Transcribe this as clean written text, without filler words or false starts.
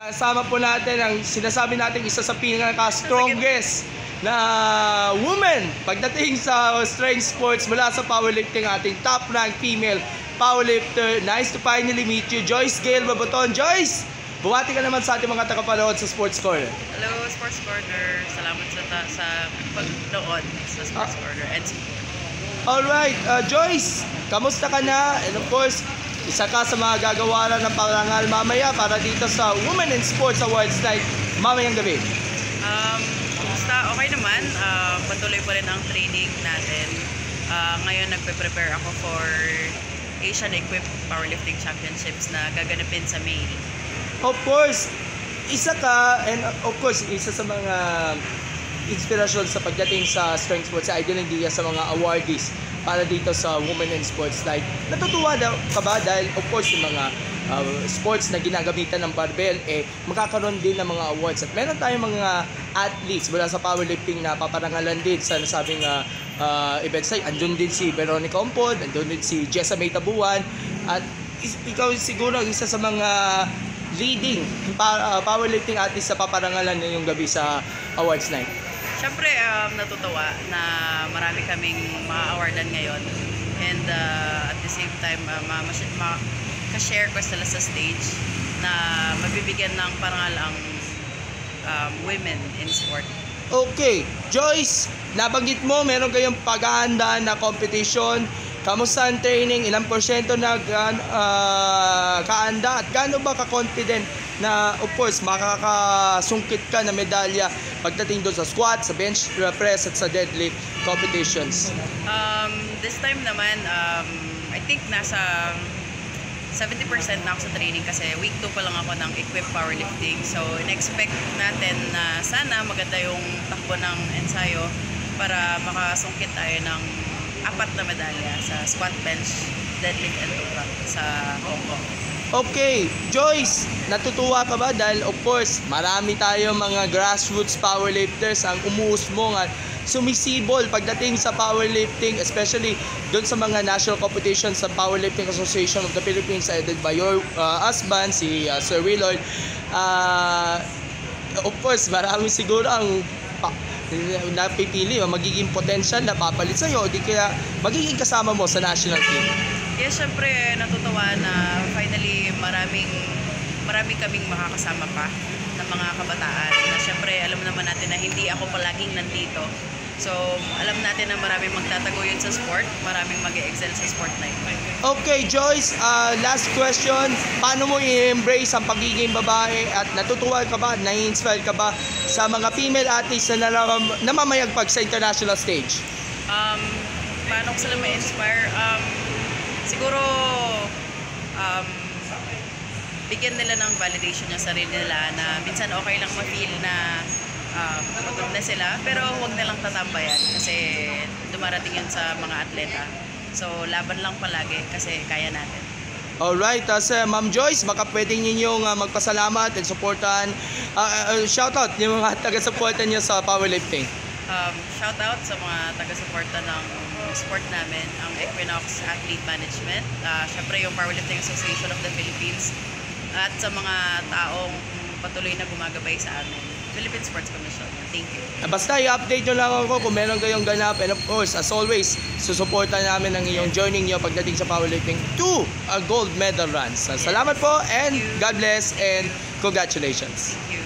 Kasama po natin ang sinasabi natin isa sa pinaka-strongest na woman pagdating sa strength sports mula sa powerlifting, ating top-ranked female powerlifter. Nice to finally meet you, Joyce Gail Babaton. Joyce, buwati ka naman sa ating mga tagapanood sa Sports Corner. Hello, Sports Corner. Salamat sa pagnood sa Sports Corner and support. Alright, Joyce, kamusta ka na? And of course, isa ka sa mga gagawaran ng parangal mamaya para dito sa Women in Sports Awards Night mamayang gabi. Basta okay naman. Patuloy pa rin ang training natin. Ngayon nagpe-prepare ako for Asian Equipped Powerlifting Championships na gaganapin sa May. Of course, isa ka, and of course, isa sa mga inspirasyon sa pagdating sa strength sports, sa Idol India sa mga awardees para dito sa Women in Sports Night. Natutuwa ka ba dahil of course yung mga sports na ginagamitan ng barbell magkakaroon din ng mga awards, at meron tayong mga athletes mula sa powerlifting na paparangalan din sa nasabing events. Andun din si Veronica Ompod, andun din si Jessa May Tabuan, at ikaw siguro isa sa mga leading powerlifting athletes sa paparangalan ngayong gabi sa awards night. Siyempre, natutuwa na marami kaming ma-awardan ngayon, and at the same time ka-share ko sila sa stage na mabibigyan ng parangal ang women in sport. Okay, Joyce, nabanggit mo meron kayong paghahanda na competition. Kamusta ang training? Ilang porsyento na kaanda? At gaano ba ka-confident na of course makakasungkit ka na medalya pagdating doon sa squat, sa bench press at sa deadlift competitions? This time naman, I think nasa 70% na ako sa training kasi week 2 pa lang ako ng equipped powerlifting. So, in-expect natin na sana maganda yung takbo ng ensayo para makasungkit tayo ng 4 na medalya sa squat, bench, deadlift, and turak sa Hong Kong. Okay, Joyce, natutuwa ka ba? Dahil of course, marami tayo mga grassroots powerlifters ang umuusbong at sumisibol pagdating sa powerlifting, especially doon sa mga national competitions sa Powerlifting Association of the Philippines, headed by your husband, si Sir Willard. Of course, marami siguro ang napipili o magiging potential na papalit sa'yo o di kaya magiging kasama mo sa national team. Yes, syempre natutuwa na finally marami kaming makakasama pa ng mga kabataan na syempre alam naman natin na hindi ako palaging nandito. So, alam natin na maraming magtataguyod sa sport, maraming mag-e-excel sa sport na ito. Okay, Joyce, last question. Paano mo i-embrace ang pagiging babae at natutuwa ka ba, na-inspire ka ba sa mga female athletes na namamayagpag sa international stage? Paano ko sila ma-inspire? Siguro, bigyan nila ng validation yung sarili nila na minsan okay lang ma-feel na pagod na sila, pero huwag nilang tatambayan kasi dumarating yun sa mga atleta. So, laban lang palagi kasi kaya natin. Alright, Ma'am Joyce, baka pwede ninyong magpasalamat and supportan, shoutout yung mga taga-supportan niyo sa powerlifting. Shoutout sa mga taga-suporta ng sport namin, ang Equinox Athlete Management, syempre yung Powerlifting Association of the Philippines, at sa mga taong patuloy na gumagabay sa amin, Philippine Sports Commission. Thank you. Basta i-update nyo lang ako kung meron kayong ganap, and of course, as always, susuporta namin ang iyong journey nyo pagdating sa powerlifting to a gold medal run. Salamat po, and God bless and congratulations. Thank you.